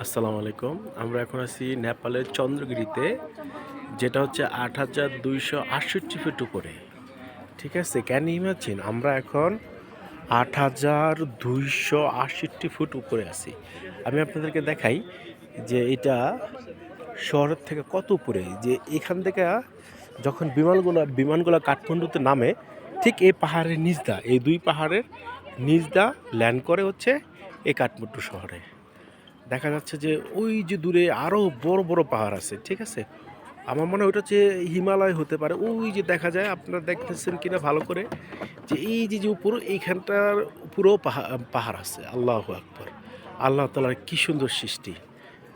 আসসালামু আলাইকুম। আমরা এখন আছি নেপালের চন্দ্রগিরিতে, যেটা হচ্ছে ৮,২৬৮ ফিট উপরে। ঠিক আছে, ক্যান ইউ ইমাজিন আমরা এখন ৮,২৬৮ ফুট উপরে আছি। আমি আপনাদেরকে দেখাই যে এটা শহরের থেকে কত উপরে। যে এখান থেকে যখন বিমানগুলো কাঠমান্ডুতে নামে, ঠিক এই পাহাড়ের নিচদা, এই দুই পাহাড়ের নিচদা ল্যান্ড করে হচ্ছে এই কাঠমান্ডু শহরে। দেখা যাচ্ছে যে ওই যে দূরে আরও বড় বড় পাহাড় আছে। ঠিক আছে, আমার মনে হয় ওটা হচ্ছে হিমালয় হতে পারে। ওই যে দেখা যায়, আপনারা দেখতেছেন কিনা ভালো করে, যে এই যে উপর এইখানটার পুরো পাহাড় আছে। আল্লাহু আকবার, আল্লাহ তাআলার কি সুন্দর সৃষ্টি।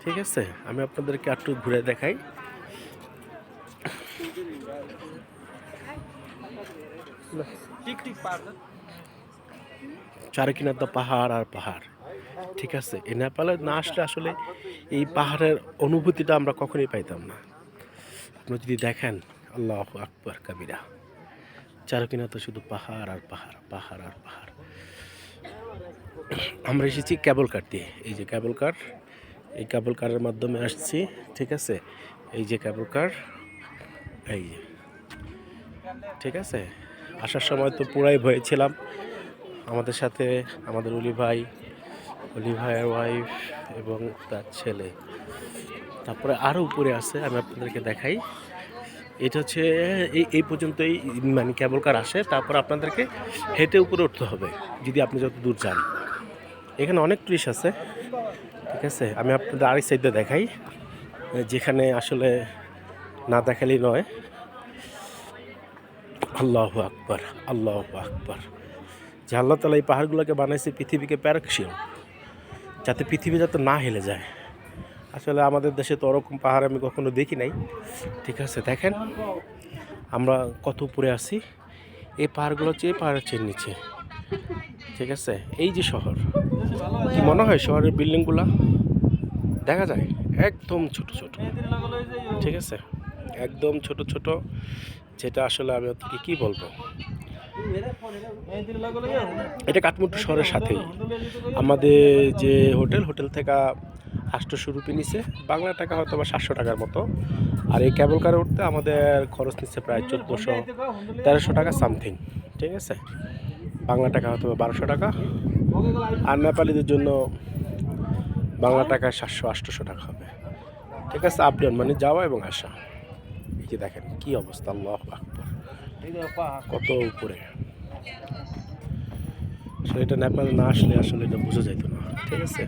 ঠিক আছে, আমি আপনাদেরকে একটু ঘুরে দেখাই। চারকিনার তো পাহাড় আর পাহাড়। ঠিক আছে, এই নেপালে না আসলে আসলে এই পাহাড়ের অনুভূতিটা আমরা কখনোই পাইতাম না। আপনি যদি দেখেন, আল্লাহু আকবার কাবিরা, চারকিনা তো শুধু পাহাড় আর পাহাড়, পাহাড় আর পাহাড়। আমরা এসেছি ক্যাবল কার দিয়ে। এই যে ক্যাবল কার, এই ক্যাবল কারের মাধ্যমে আসছি। ঠিক আছে, এই যে ক্যাবল কার, এই যে। ঠিক আছে, আসার সময় তো পুরাই ভয়ে ছিলাম। আমাদের সাথে আমাদের অলি ভাইয়ের ওয়াইফ এবং তার ছেলে। তারপরে আরও উপরে আছে, আমি আপনাদেরকে দেখাই। এটা হচ্ছে এই পর্যন্তই, মানে কেবল কার আসে। তারপর আপনাদেরকে হেঁটে উপরে উঠতে হবে যদি আপনি যত দূর যান। এখানে অনেক টুরিস্ট আছে। ঠিক আছে, আমি আপনাদের আরেক সাইডে দেখাই, যেখানে আসলে না দেখালেই নয়। আল্লাহু আকবার, আল্লাহু আকবার। যে আল্লাহ তাআলা এই পাহাড়গুলোকে বানাইছে পৃথিবীকে প্যারকশিও, যাতে পৃথিবী যাতে না হেলে যায়। আসলে আমাদের দেশে তো ওরকম পাহাড় আমি কখনো দেখি নাই। ঠিক আছে, দেখেন আমরা কত উপরে আছি। এই পাহাড়গুলো হচ্ছে এই পাহাড়ের চেয়ে নিচে। ঠিক আছে, এই যে শহর, কি মনে হয় শহরের বিল্ডিংগুলা দেখা যায় একদম ছোট ছোট। ঠিক আছে, একদম ছোট ছোট, যেটা আসলে আমি আপনাকে কি বলবো। এটা কাঠমান্ডু শহরের সাথেই। আমাদের যে হোটেল থেকে 800 রুপি নিছে, বাংলা টাকা হয়তো বা 700 টাকার মতো। আর এই কেবল কারে উঠতে আমাদের খরচ নিচ্ছে প্রায় 1400-1300 টাকা সামথিং। ঠিক আছে, বাংলা টাকা হয়তো বা 1200 টাকা, আর নেপালিদের জন্য বাংলা টাকায় 700-800 টাকা হবে। ঠিক আছে, আপ ডাউন মানে যাওয়া এবং আসা। এই যে দেখেন কি অবস্থা, আল্লাহু আকবার, কত উপরে। আসলে এটা নেপাল না আসলে আসলে এটা বোঝা যাইতো না। ঠিক আছে।